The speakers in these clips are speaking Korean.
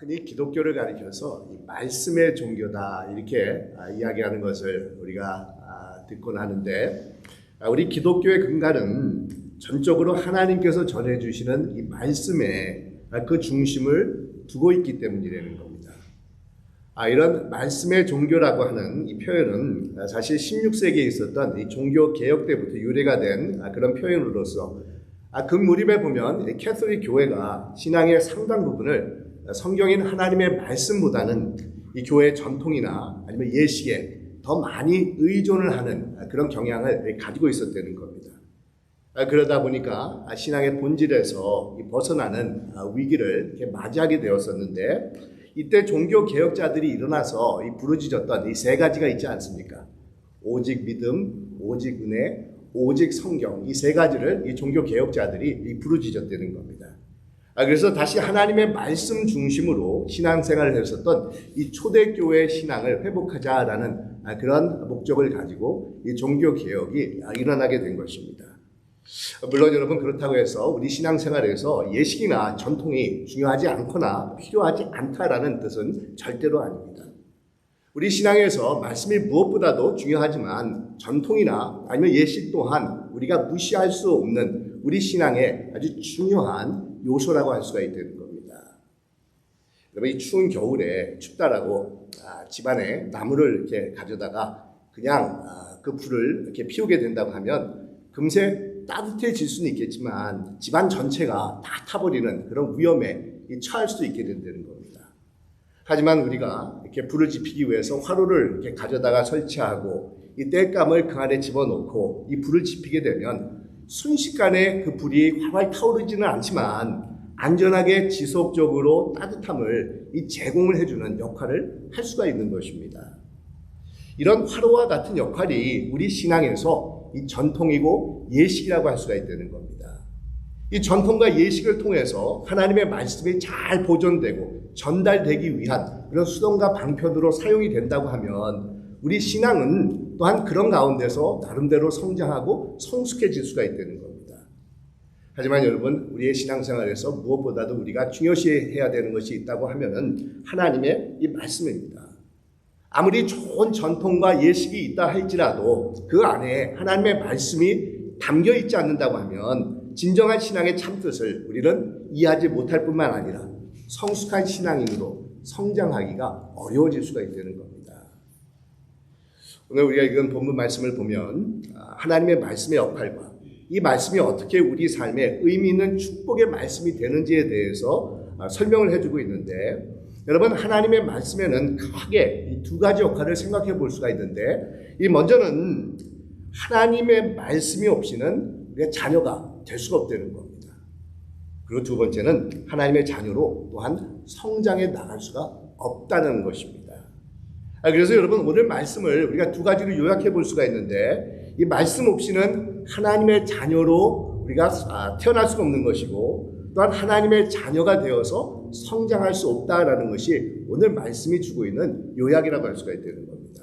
흔히 기독교를 가리켜서 이 말씀의 종교다 이렇게 이야기하는 것을 우리가 듣곤 하는데, 우리 기독교의 근간은 전적으로 하나님께서 전해주시는 이 말씀에 그 중심을 두고 있기 때문이라는 겁니다. 이런 말씀의 종교라고 하는 이 표현은 사실 16세기에 있었던 이 종교 개혁 때부터 유래가 된 그런 표현으로서 그 무렵에 보면 캐톨릭 교회가 신앙의 상당 부분을 성경인 하나님의 말씀보다는 이 교회의 전통이나 아니면 예식에 더 많이 의존을 하는 그런 경향을 가지고 있었다는 겁니다. 그러다 보니까 신앙의 본질에서 벗어나는 위기를 이렇게 맞이하게 되었었는데, 이때 종교 개혁자들이 일어나서 부르짖었던 이 세 가지가 있지 않습니까? 오직 믿음, 오직 은혜, 오직 성경, 이 세 가지를 이 종교 개혁자들이 부르짖었다는 겁니다. 그래서 다시 하나님의 말씀 중심으로 신앙생활을 했었던 이 초대교회 신앙을 회복하자라는 그런 목적을 가지고 이 종교 개혁이 일어나게 된 것입니다. 물론 여러분, 그렇다고 해서 우리 신앙생활에서 예식이나 전통이 중요하지 않거나 필요하지 않다라는 뜻은 절대로 아닙니다. 우리 신앙에서 말씀이 무엇보다도 중요하지만 전통이나 아니면 예식 또한 우리가 무시할 수 없는 우리 신앙의 아주 중요한 요소라고 할 수가 있다는 겁니다. 여러분, 이 추운 겨울에 춥다라고 집안에 나무를 이렇게 가져다가 그냥 그 불을 이렇게 피우게 된다고 하면 금세 따뜻해질 수는 있겠지만 집안 전체가 다 타버리는 그런 위험에 처할 수 있게 된다는 겁니다. 하지만 우리가 이렇게 불을 지피기 위해서 화로를 이렇게 가져다가 설치하고 이 땔감을 그 안에 집어넣고 이 불을 지피게 되면 순식간에 그 불이 활활 타오르지는 않지만 안전하게 지속적으로 따뜻함을 제공을 해주는 역할을 할 수가 있는 것입니다. 이런 화로와 같은 역할이 우리 신앙에서 이 전통이고 예식이라고 할 수가 있다는 겁니다. 이 전통과 예식을 통해서 하나님의 말씀이 잘 보존되고 전달되기 위한 그런 수동과 방편으로 사용이 된다고 하면 우리 신앙은 또한 그런 가운데서 나름대로 성장하고 성숙해질 수가 있다는 겁니다. 하지만 여러분, 우리의 신앙생활에서 무엇보다도 우리가 중요시해야 되는 것이 있다고 하면은 하나님의 이 말씀입니다. 아무리 좋은 전통과 예식이 있다 할지라도 그 안에 하나님의 말씀이 담겨 있지 않는다고 하면 진정한 신앙의 참뜻을 우리는 이해하지 못할 뿐만 아니라 성숙한 신앙인으로 성장하기가 어려워질 수가 있다는 겁니다. 오늘 우리가 읽은 본문 말씀을 보면 하나님의 말씀의 역할과 이 말씀이 어떻게 우리 삶에 의미 있는 축복의 말씀이 되는지에 대해서 설명을 해주고 있는데, 여러분, 하나님의 말씀에는 크게 이 두 가지 역할을 생각해 볼 수가 있는데, 이 먼저는 하나님의 말씀이 없이는 우리가 자녀가 될 수가 없다는 겁니다. 그리고 두 번째는 하나님의 자녀로 또한 성장해 나갈 수가 없다는 것입니다. 그래서 여러분, 오늘 말씀을 우리가 두 가지로 요약해 볼 수가 있는데, 이 말씀 없이는 하나님의 자녀로 우리가 태어날 수가 없는 것이고, 또한 하나님의 자녀가 되어서 성장할 수 없다라는 것이 오늘 말씀이 주고 있는 요약이라고 할 수가 있다는 겁니다.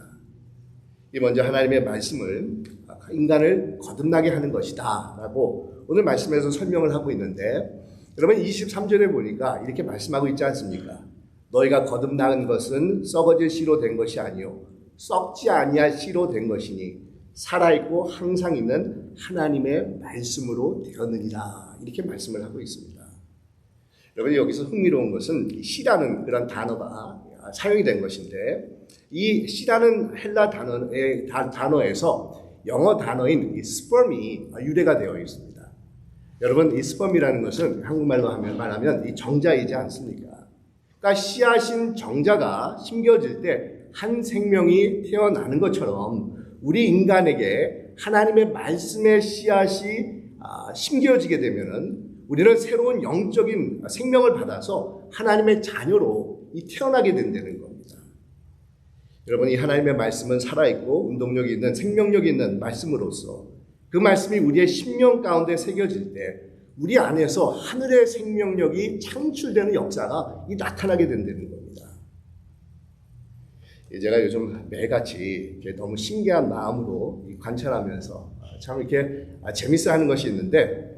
이 먼저 하나님의 말씀을 인간을 거듭나게 하는 것이다 라고 오늘 말씀에서 설명을 하고 있는데, 여러분 23절에 보니까 이렇게 말씀하고 있지 않습니까? 너희가 거듭난 것은 썩어질 씨로 된 것이 아니요 썩지 아니할 씨로 된 것이니 살아있고 항상 있는 하나님의 말씀으로 되었느니라, 이렇게 말씀을 하고 있습니다. 여러분, 여기서 흥미로운 것은 씨라는 그런 단어가 사용이 된 것인데, 이 씨라는 헬라 단어에서 영어 단어인 이 스perm이 유래가 되어 있습니다. 여러분, 이 스perm이라는 것은 한국말로 말하면 이 정자이지 않습니까? 그러니까 씨앗인 정자가 심겨질 때 한 생명이 태어나는 것처럼 우리 인간에게 하나님의 말씀의 씨앗이 심겨지게 되면은 우리는 새로운 영적인 생명을 받아서 하나님의 자녀로 태어나게 된다는 겁니다. 여러분, 이 하나님의 말씀은 살아있고 운동력이 있는 생명력이 있는 말씀으로서 그 말씀이 우리의 심령 가운데 새겨질 때 우리 안에서 하늘의 생명력이 창출되는 역사가 나타나게 된다는 겁니다. 제가 요즘 매일같이 너무 신기한 마음으로 관찰하면서 참 이렇게 재밌어 하는 것이 있는데,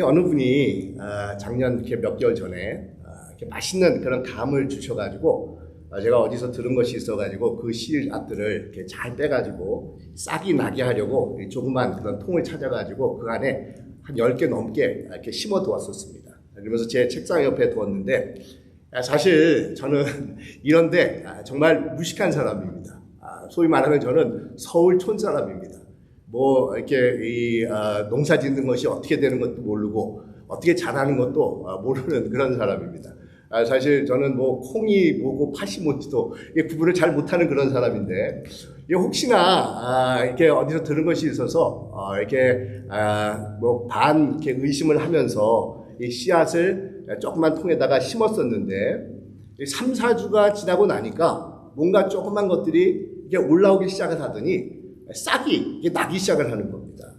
어느 분이 작년 몇 개월 전에 이렇게 맛있는 그런 감을 주셔가지고 제가 어디서 들은 것이 있어가지고 그 씨앗들을 이렇게 잘 빼가지고 싹이 나게 하려고 조그만 그런 통을 찾아가지고 그 안에 한 10개 넘게 이렇게 심어 두었었습니다. 그러면서 제 책상 옆에 두었는데 사실 저는 이런데 정말 무식한 사람입니다. 소위 말하면 저는 서울 촌 사람입니다. 뭐 이렇게 농사 짓는 것이 어떻게 되는 것도 모르고 어떻게 자라는 것도 모르는 그런 사람입니다. 사실 저는 뭐 콩이 뭐고 팥이 뭔지도 구분을 잘 못하는 그런 사람인데 혹시나 이렇게 어디서 들은 것이 있어서 이렇게 뭐 반 이렇게 의심을 하면서 이 씨앗을 조그만 통에다가 심었었는데 3, 4주가 지나고 나니까 뭔가 조그만 것들이 이렇게 올라오기 시작을 하더니 싹이 이게 나기 시작을 하는 겁니다.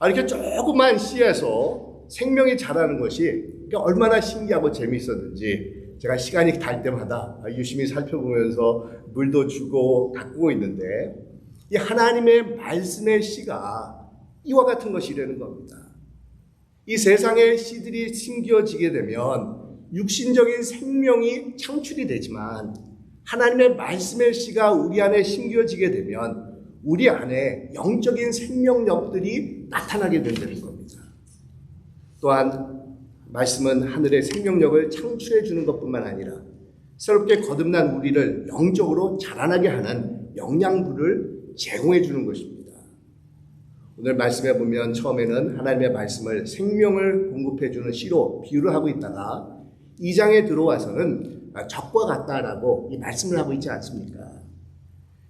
이렇게 조그만 씨에서 생명이 자라는 것이 얼마나 신기하고 재미있었는지 제가 시간이 달 때마다 유심히 살펴보면서 물도 주고 가꾸고 있는데 이 하나님의 말씀의 씨가 이와 같은 것이라는 겁니다. 이 세상의 씨들이 심겨지게 되면 육신적인 생명이 창출이 되지만 하나님의 말씀의 씨가 우리 안에 심겨지게 되면 우리 안에 영적인 생명력들이 나타나게 된다는 겁니다. 또한 말씀은 하늘의 생명력을 창출해 주는 것뿐만 아니라 새롭게 거듭난 우리를 영적으로 자라나게 하는 영양분을 제공해 주는 것입니다. 오늘 말씀에 보면 처음에는 하나님의 말씀을 생명을 공급해 주는 씨로 비유를 하고 있다가 2장에 들어와서는 적과 같다라고 이 말씀을 하고 있지 않습니까?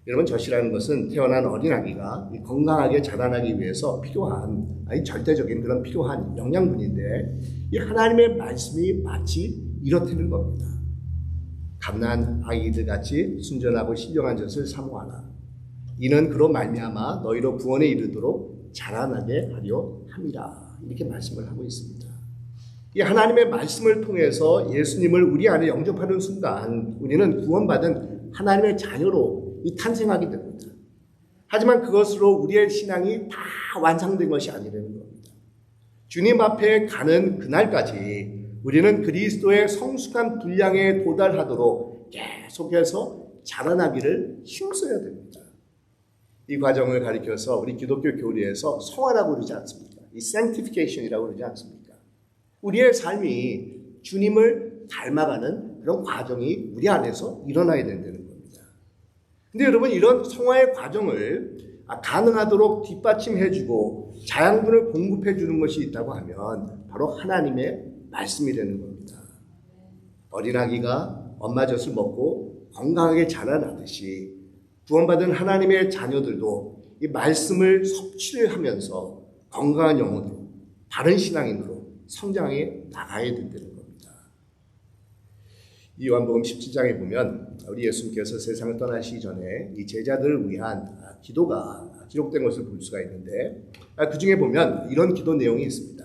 여러분, 젖이라는 것은 태어난 어린아기가 건강하게 자라나기 위해서 필요한 절대적인 그런 필요한 영양분인데 이 하나님의 말씀이 마치 이렇다는 겁니다. 갓난 아이들 같이 순전하고 신령한 젖을 사모하라. 이는 그로 말미암아 너희로 구원에 이르도록 자라나게 하려 함이라. 이렇게 말씀을 하고 있습니다. 이 하나님의 말씀을 통해서 예수님을 우리 안에 영접하는 순간 우리는 구원받은 하나님의 자녀로 탄생하게 됩니다. 하지만 그것으로 우리의 신앙이 다 완성된 것이 아니라는 겁니다. 주님 앞에 가는 그날까지 우리는 그리스도의 성숙한 분량에 도달하도록 계속해서 자라나기를 힘써야 됩니다. 이 과정을 가리켜서 우리 기독교 교리에서 성화라고 그러지 않습니까? 이 sanctification이라고 그러지 않습니까? 우리의 삶이 주님을 닮아가는 그런 과정이 우리 안에서 일어나야 된다는 겁니다. 근데 여러분, 이런 성화의 과정을 가능하도록 뒷받침해주고 자양분을 공급해주는 것이 있다고 하면 바로 하나님의 말씀이 되는 겁니다. 어린아기가 엄마 젖을 먹고 건강하게 자라나듯이 구원받은 하나님의 자녀들도 이 말씀을 섭취를 하면서 건강한 영혼으로 바른 신앙인으로 성장해 나가야 된다는 겁니다. 이 요한복음 17장에 보면 우리 예수님께서 세상을 떠나시기 전에 이 제자들을 위한 기도가 기록된 것을 볼 수가 있는데 그 중에 보면 이런 기도 내용이 있습니다.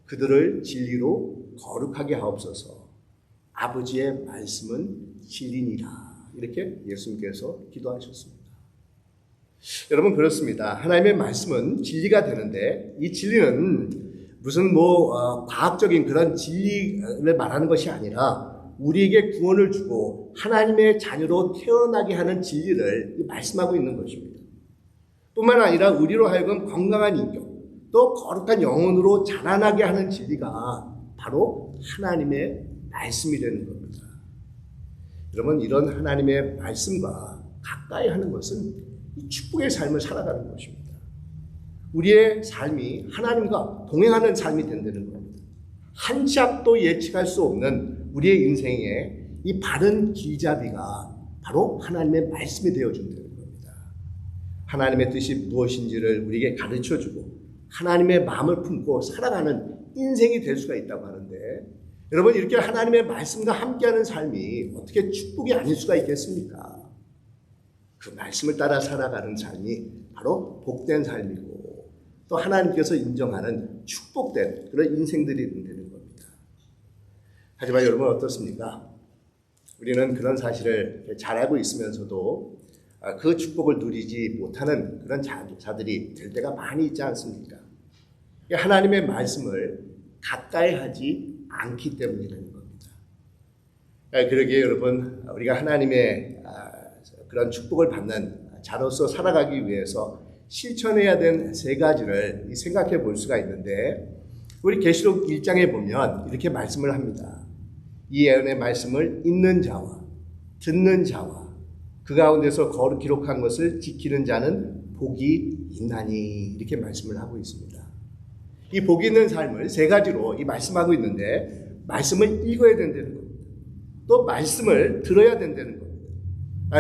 그들을 진리로 거룩하게 하옵소서. 아버지의 말씀은 진리니라. 이렇게 예수님께서 기도하셨습니다. 여러분, 그렇습니다. 하나님의 말씀은 진리가 되는데 이 진리는 무슨 과학적인 그런 진리를 말하는 것이 아니라 우리에게 구원을 주고 하나님의 자녀로 태어나게 하는 진리를 말씀하고 있는 것입니다. 뿐만 아니라 우리로 하여금 건강한 인격, 또 거룩한 영혼으로 자라나게 하는 진리가 바로 하나님의 말씀이 되는 겁니다. 여러분, 이런 하나님의 말씀과 가까이 하는 것은 이 축복의 삶을 살아가는 것입니다. 우리의 삶이 하나님과 동행하는 삶이 된다는 겁니다. 한 치 앞도 예측할 수 없는 우리의 인생에 이 바른 길잡이가 바로 하나님의 말씀이 되어준다는 겁니다. 하나님의 뜻이 무엇인지를 우리에게 가르쳐주고 하나님의 마음을 품고 살아가는 인생이 될 수가 있다고 하는데 여러분, 이렇게 하나님의 말씀과 함께하는 삶이 어떻게 축복이 아닐 수가 있겠습니까? 그 말씀을 따라 살아가는 삶이 바로 복된 삶이고 또 하나님께서 인정하는 축복된 그런 인생들이 되는 겁니다. 하지만 여러분, 어떻습니까? 우리는 그런 사실을 잘 알고 있으면서도 그 축복을 누리지 못하는 그런 자들이 될 때가 많이 있지 않습니까? 하나님의 말씀을 가까이 하지 않기 때문이라는 겁니다. 그러기에 여러분, 우리가 하나님의 그런 축복을 받는 자로서 살아가기 위해서 실천해야 되는 세 가지를 생각해 볼 수가 있는데, 우리 계시록 1장에 보면 이렇게 말씀을 합니다. 이 예언의 말씀을 읽는 자와 듣는 자와 그 가운데서 기록한 것을 지키는 자는 복이 있나니, 이렇게 말씀을 하고 있습니다. 이 복이 있는 삶을 세 가지로 말씀하고 있는데, 말씀을 읽어야 된다는 겁니다. 또 말씀을 들어야 된다는 겁니다.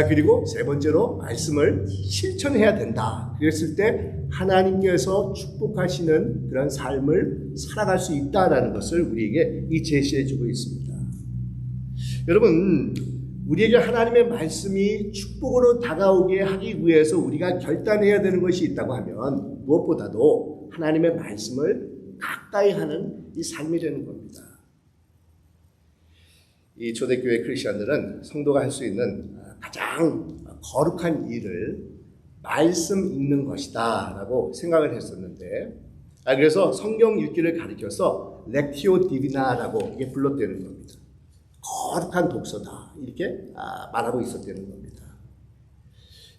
그리고 세 번째로 말씀을 실천해야 된다. 그랬을 때 하나님께서 축복하시는 그런 삶을 살아갈 수 있다라는 것을 우리에게 제시해 주고 있습니다. 여러분, 우리에게 하나님의 말씀이 축복으로 다가오게 하기 위해서 우리가 결단해야 되는 것이 있다고 하면 무엇보다도 하나님의 말씀을 가까이 하는 이 삶이라는 겁니다. 이 초대교회 크리스천들은 성도가 할 수 있는 가장 거룩한 일을 말씀 읽는 것이다 라고 생각을 했었는데, 그래서 성경 읽기를 가리켜서 렉티오 디비나라고 이게 불렀다는 겁니다. 거룩한 독서다, 이렇게 말하고 있었다는 겁니다.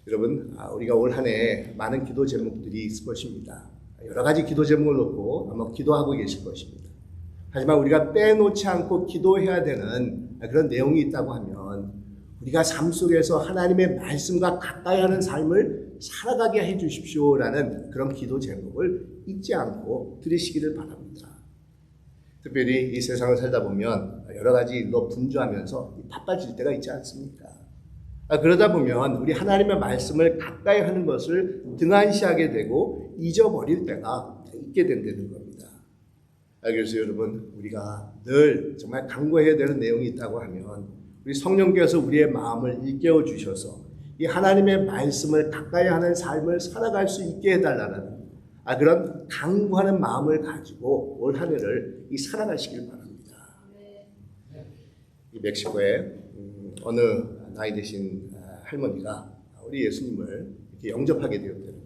여러분, 우리가 올 한 해 많은 기도 제목들이 있을 것입니다. 여러 가지 기도 제목을 놓고 아마 기도하고 계실 것입니다. 하지만 우리가 빼놓지 않고 기도해야 되는 그런 내용이 있다고 하면, 우리가 삶 속에서 하나님의 말씀과 가까이 하는 삶을 살아가게 해 주십시오라는 그런 기도 제목을 잊지 않고 들으시기를 바랍니다. 특별히 이 세상을 살다 보면 여러 가지 일로 분주하면서 바빠질 때가 있지 않습니까? 그러다 보면 우리 하나님의 말씀을 가까이 하는 것을 등한시하게 되고 잊어버릴 때가 있게 된다는 겁니다. 그래서 여러분, 우리가 늘 정말 간구해야 되는 내용이 있다고 하면, 우리 성령께서 우리의 마음을 일깨워 주셔서 이 하나님의 말씀을 가까이 하는 삶을 살아갈 수 있게 해달라는 그런 간구하는 마음을 가지고 올 한 해를 살아가시길 바랍니다. 이 멕시코에 어느 나이 드신 할머니가 우리 예수님을 이렇게 영접하게 되었다는 겁니다.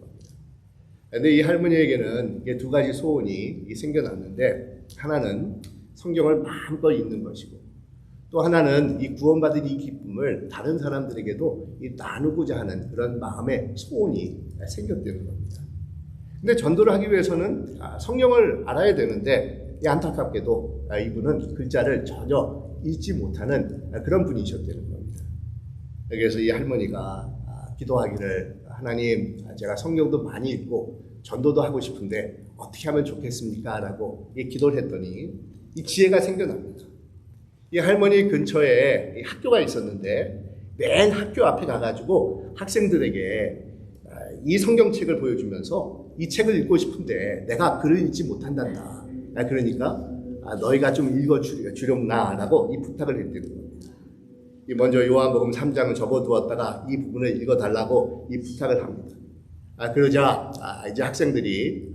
그런데 이 할머니에게는 두 가지 소원이 생겨났는데, 하나는 성경을 마음껏 읽는 것이고, 또 하나는 이 구원받은 이 기쁨을 다른 사람들에게도 나누고자 하는 그런 마음의 소원이 생겼다는 겁니다. 근데 전도를 하기 위해서는 성경을 알아야 되는데, 안타깝게도 이분은 글자를 전혀 읽지 못하는 그런 분이셨다는 겁니다. 그래서 이 할머니가 기도하기를, 하나님, 제가 성경도 많이 읽고 전도도 하고 싶은데 어떻게 하면 좋겠습니까? 라고 기도를 했더니 이 지혜가 생겨납니다. 이 할머니 근처에 학교가 있었는데, 맨 학교 앞에 가가지고 학생들에게 이 성경책을 보여주면서 이 책을 읽고 싶은데 내가 글을 읽지 못한단다. 그러니까 너희가 좀 읽어주렵나 라고 이 부탁을 했다는 겁니다. 먼저 요한복음 3장을 접어두었다가 이 부분을 읽어달라고 이 부탁을 합니다. 그러자 이제 학생들이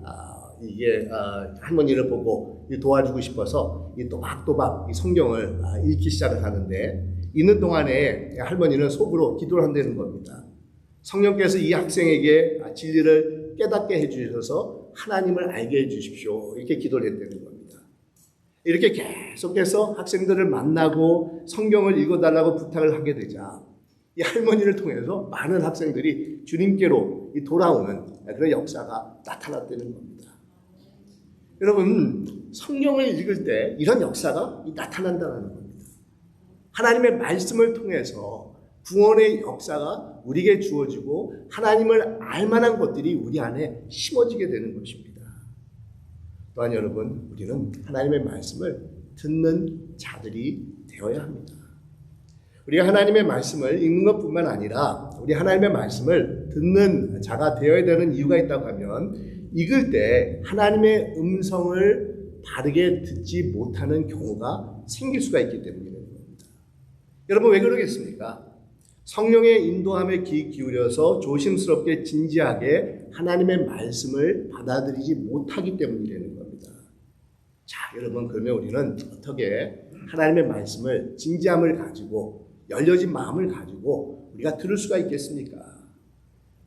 이게 할머니를 보고 도와주고 싶어서 또박또박 이 성경을 읽기 시작을 하는데, 읽는 동안에 할머니는 속으로 기도를 한다는 겁니다. 성령께서 이 학생에게 진리를 깨닫게 해주셔서 하나님을 알게 해주십시오, 이렇게 기도를 했다는 겁니다. 이렇게 계속해서 학생들을 만나고 성경을 읽어달라고 부탁을 하게 되자 이 할머니를 통해서 많은 학생들이 주님께로 돌아오는 그런 역사가 나타났다는 겁니다. 여러분, 성경을 읽을 때 이런 역사가 나타난다는 겁니다. 하나님의 말씀을 통해서 구원의 역사가 우리에게 주어지고 하나님을 알만한 것들이 우리 안에 심어지게 되는 것입니다. 또한 여러분, 우리는 하나님의 말씀을 듣는 자들이 되어야 합니다. 우리가 하나님의 말씀을 읽는 것뿐만 아니라 우리 하나님의 말씀을 듣는 자가 되어야 되는 이유가 있다고 하면, 읽을 때 하나님의 음성을 바르게 듣지 못하는 경우가 생길 수가 있기 때문입니다. 여러분, 왜 그러겠습니까? 성령의 인도함에 귀 기울여서 조심스럽게 진지하게 하나님의 말씀을 받아들이지 못하기 때문이라는 겁니다. 자, 여러분, 그러면 우리는 어떻게 하나님의 말씀을 진지함을 가지고 열려진 마음을 가지고 우리가 들을 수가 있겠습니까?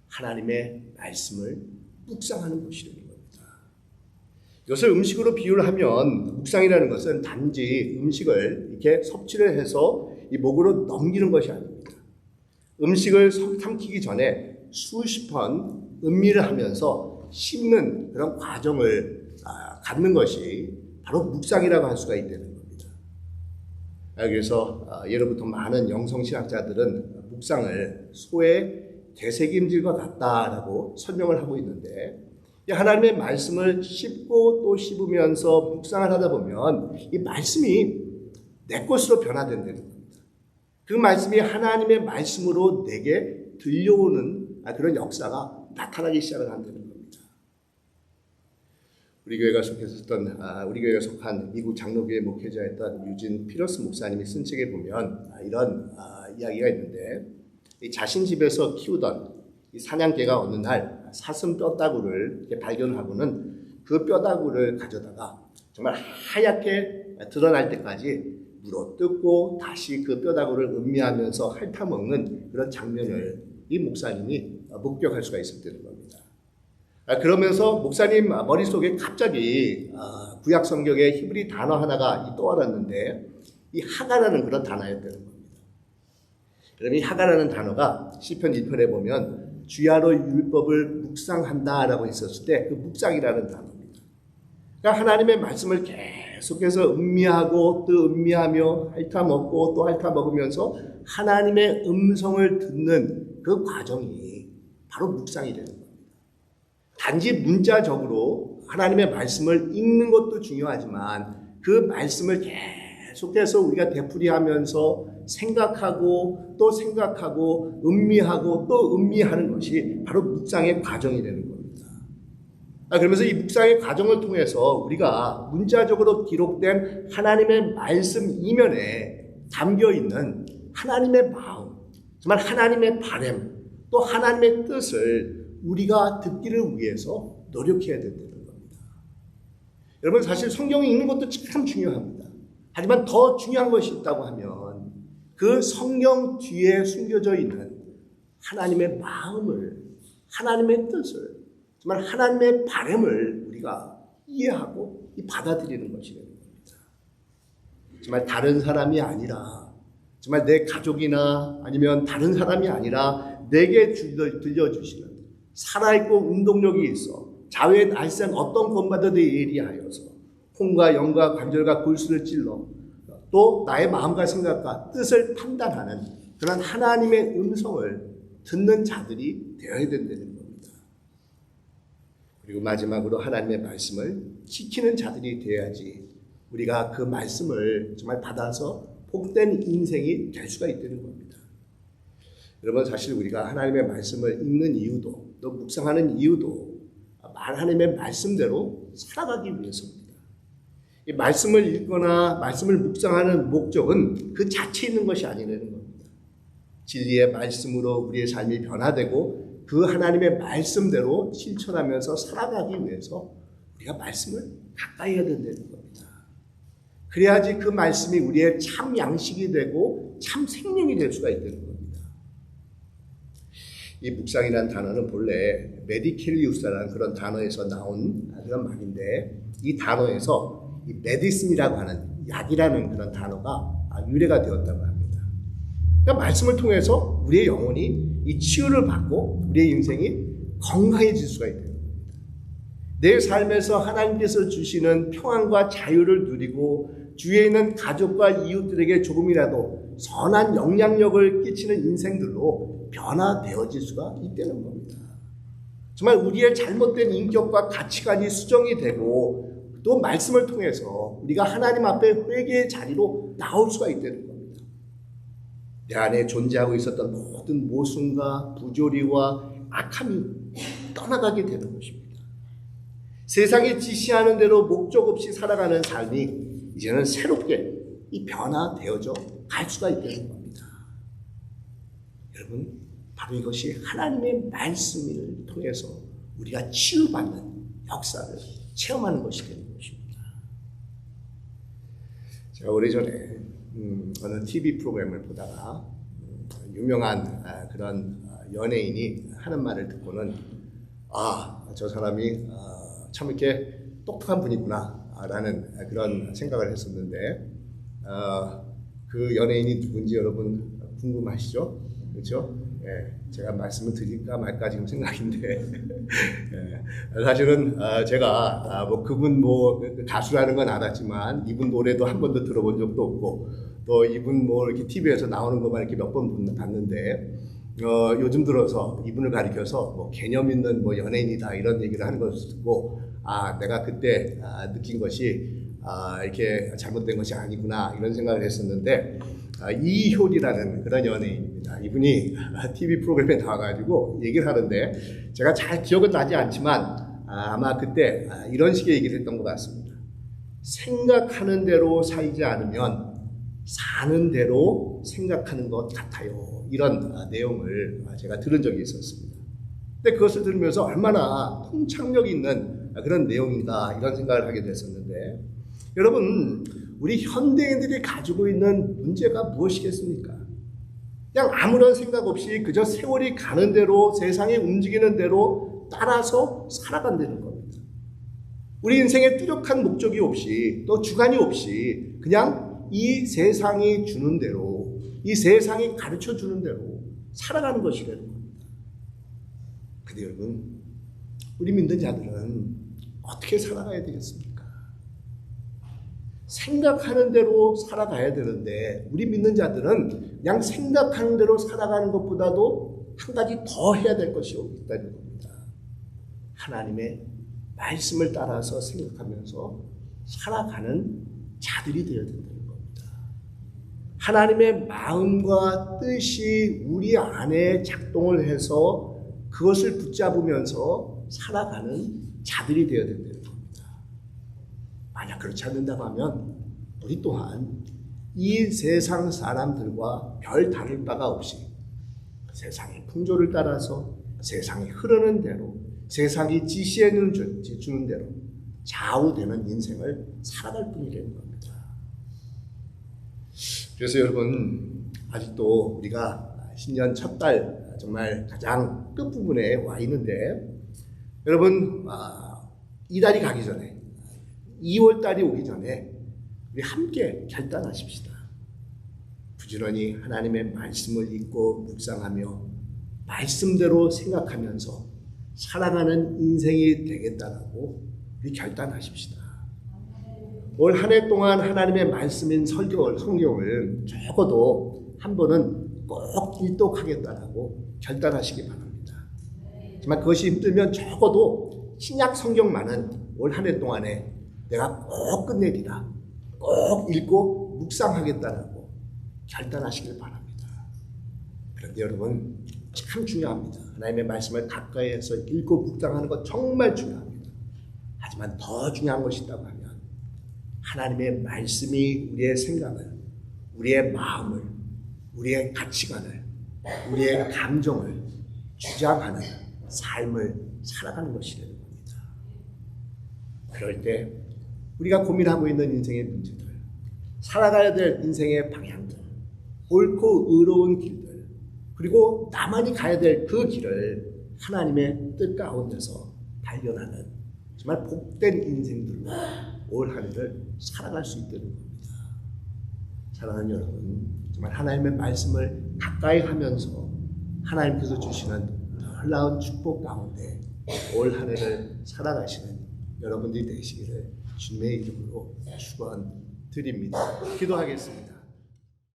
하나님의 말씀을 묵상하는 것이라는 겁니다. 이것을 음식으로 비유를 하면 묵상이라는 것은 단지 음식을 이렇게 섭취를 해서 이 목으로 넘기는 것이 아닙니다. 음식을 삼키기 전에 수십 번 음미를 하면서 씹는 그런 과정을 갖는 것이 바로 묵상이라고 할 수가 있다는 겁니다. 그래서 예로부터 많은 영성신학자들은 묵상을 소의 되새김질과 같다라고 설명을 하고 있는데, 하나님의 말씀을 씹고 또 씹으면서 묵상을 하다 보면 이 말씀이 내 것으로 변화된다는 겁니다. 그 말씀이 하나님의 말씀으로 내게 들려오는 그런 역사가 나타나기 시작을 한다는 겁니다. 우리 교회가 속한 미국 장로교회 목회자였던 유진 피러스 목사님이 쓴 책에 보면 이런 이야기가 있는데, 이 자신 집에서 키우던 이 사냥개가 어느 날 사슴 뼈다구를 이렇게 발견하고는 그 뼈다구를 가져다가 정말 하얗게 드러날 때까지 물어뜯고 다시 그 뼈다구를 음미하면서 핥아먹는 그런 장면을 이 목사님이 목격할 수가 있었다는 겁니다. 그러면서 목사님 머릿속에 갑자기 구약 성경의 히브리 단어 하나가 떠올랐는데, 이 하가라는 그런 단어였다는 겁니다. 그럼 이 하가라는 단어가 시편 1편에 보면 주야로 율법을 묵상한다라고 했었을 때 그 묵상이라는 단어입니다. 그러니까 하나님의 말씀을 계속해서 음미하고 또 음미하며 핥아먹고 또 핥아먹으면서 하나님의 음성을 듣는 그 과정이 바로 묵상이 되는 겁니다. 단지 문자적으로 하나님의 말씀을 읽는 것도 중요하지만 그 말씀을 계속해서 우리가 되풀이하면서 생각하고 또 생각하고 음미하고 또 음미하는 것이 바로 묵상의 과정이 되는 겁니다. 그러면서 이 묵상의 과정을 통해서 우리가 문자적으로 기록된 하나님의 말씀 이면에 담겨있는 하나님의 마음, 정말 하나님의 바람, 또 하나님의 뜻을 우리가 듣기를 위해서 노력해야 된다는 겁니다. 여러분, 사실 성경을 읽는 것도 참 중요합니다. 하지만 더 중요한 것이 있다고 하면 그 성경 뒤에 숨겨져 있는 하나님의 마음을, 하나님의 뜻을, 정말 하나님의 바람을 우리가 이해하고 받아들이는 것이 되는 겁니다. 정말 다른 사람이 아니라, 정말 내 가족이나 아니면 다른 사람이 아니라 내게 들려주시는 살아있고 운동력이 있어 자외 날쌘 어떤 것마저도 예리하여서 혼과 영과 관절과 골수를 찔러 또 나의 마음과 생각과 뜻을 판단하는 그런 하나님의 음성을 듣는 자들이 되어야 된다는 겁니다. 그리고 마지막으로 하나님의 말씀을 지키는 자들이 되어야지 우리가 그 말씀을 정말 받아서 복된 인생이 될 수가 있다는 겁니다. 여러분, 사실 우리가 하나님의 말씀을 읽는 이유도 또 묵상하는 이유도 하나님의 말씀대로 살아가기 위해서입니다. 이 말씀을 읽거나 말씀을 묵상하는 목적은 그 자체에 있는 것이 아니라는 겁니다. 진리의 말씀으로 우리의 삶이 변화되고 그 하나님의 말씀대로 실천하면서 살아가기 위해서 우리가 말씀을 가까이 해야 된다는 겁니다. 그래야지 그 말씀이 우리의 참 양식이 되고 참 생명이 될 수가 있다는 겁니다. 이 묵상이라는 단어는 본래 메디켈리우스라는 그런 단어에서 나온 그런 말인데, 이 단어에서 이 메디슨이라고 하는 약이라는 그런 단어가 유래가 되었다고 합니다. 그러니까 말씀을 통해서 우리의 영혼이 이 치유를 받고 우리의 인생이 건강해질 수가 있다는 겁니다. 내 삶에서 하나님께서 주시는 평안과 자유를 누리고 주위에 있는 가족과 이웃들에게 조금이라도 선한 영향력을 끼치는 인생들로 변화되어질 수가 있다는 겁니다. 정말 우리의 잘못된 인격과 가치관이 수정이 되고 또 말씀을 통해서 우리가 하나님 앞에 회개의 자리로 나올 수가 있다는 겁니다. 내 안에 존재하고 있었던 모든 모순과 부조리와 악함이 떠나가게 되는 것입니다. 세상이 지시하는 대로 목적 없이 살아가는 삶이 이제는 새롭게 이 변화되어져 갈 수가 있다는 겁니다. 여러분, 바로 이것이 하나님의 말씀을 통해서 우리가 치유받는 역사를 체험하는 것이 되는 것입니다. 제가 오래전에 어느 TV 프로그램을 보다가 유명한 그런 연예인이 하는 말을 듣고는 저 사람이 참 이렇게 똑똑한 분이구나라는 그런 생각을 했었는데 그 연예인이 누군지 여러분 궁금하시죠? 그렇죠? 예, 제가 말씀을 드릴까 말까 지금 생각인데 예, 사실은 제가 뭐 그분 뭐 가수라는 건 알았지만 이분 노래도 한 번도 들어본 적도 없고 또 이분 뭐 이렇게 TV에서 나오는 것만 이렇게 몇 번 봤는데 요즘 들어서 이분을 가리켜서 뭐 개념 있는 뭐 연예인이다 이런 얘기를 하는 것을 듣고 내가 그때 느낀 것이 이렇게 잘못된 것이 아니구나 이런 생각을 했었는데 이효리라는 그런 연예인입니다. 이분이 TV 프로그램에 나와가지고 얘기를 하는데 제가 잘 기억은 나지 않지만 아마 그때 이런 식의 얘기를 했던 것 같습니다. 생각하는 대로 살지 않으면 사는 대로 생각하는 것 같아요. 이런 내용을 제가 들은 적이 있었습니다. 근데 그것을 들으면서 얼마나 통찰력 있는 그런 내용인가 이런 생각을 하게 됐었는데 여러분 우리 현대인들이 가지고 있는 문제가 무엇이겠습니까? 그냥 아무런 생각 없이 그저 세월이 가는 대로 세상이 움직이는 대로 따라서 살아간다는 겁니다. 우리 인생에 뚜렷한 목적이 없이 또 주관이 없이 그냥 이 세상이 주는 대로 이 세상이 가르쳐 주는 대로 살아가는 것이라는 겁니다. 근데 여러분 우리 믿는 자들은 어떻게 살아가야 되겠습니까? 생각하는 대로 살아가야 되는데 우리 믿는 자들은 그냥 생각하는 대로 살아가는 것보다도 한 가지 더 해야 될 것이 있다는 겁니다. 하나님의 말씀을 따라서 생각하면서 살아가는 자들이 되어야 된다는 겁니다. 하나님의 마음과 뜻이 우리 안에 작동을 해서 그것을 붙잡으면서 살아가는 자들이 되어야 된다는 겁니다. 만약 그렇지 않는다고 하면 우리 또한 이 세상 사람들과 별 다를 바가 없이 세상의 풍조를 따라서 세상이 흐르는 대로 세상이 지시해 주는 대로 좌우되는 인생을 살아갈 뿐이라는 겁니다. 그래서 여러분 아직도 우리가 신년 첫 달 정말 가장 끝부분에 와 있는데 여러분 이달이 가기 전에 2월 달이 오기 전에 우리 함께 결단하십시다. 부지런히 하나님의 말씀을 읽고 묵상하며 말씀대로 생각하면서 살아가는 인생이 되겠다라고 우리 결단하십시다. 올 한 해 동안 하나님의 말씀인 성경을 적어도 한 번은 꼭 일독하겠다라고 결단하시기 바랍니다. 하지만 그것이 힘들면 적어도 신약 성경만은 올 한 해 동안에 내가 꼭 끝내리라, 꼭 읽고 묵상하겠다라고 결단하시길 바랍니다. 그런데 여러분 참 중요합니다. 하나님의 말씀을 가까이에서 읽고 묵상하는 것 정말 중요합니다. 하지만 더 중요한 것이 있다고 하면 하나님의 말씀이 우리의 생각을, 우리의 마음을, 우리의 가치관을, 우리의 감정을 주장하는 삶을 살아가는 것이라는 겁니다. 그럴 때 우리가 고민하고 있는 인생의 문제들, 살아가야 될 인생의 방향들, 옳고 의로운 길들, 그리고 나만이 가야 될 그 길을 하나님의 뜻 가운데서 발견하는 정말 복된 인생들로 올 한 해를 살아갈 수 있다는 겁니다. 사랑하는 여러분, 정말 하나님의 말씀을 가까이 하면서 하나님께서 주시는 놀라운 축복 가운데 올 한 해를 살아가시는 여러분들이 되시기를 주님의 이름으로 축원드립니다. 기도하겠습니다.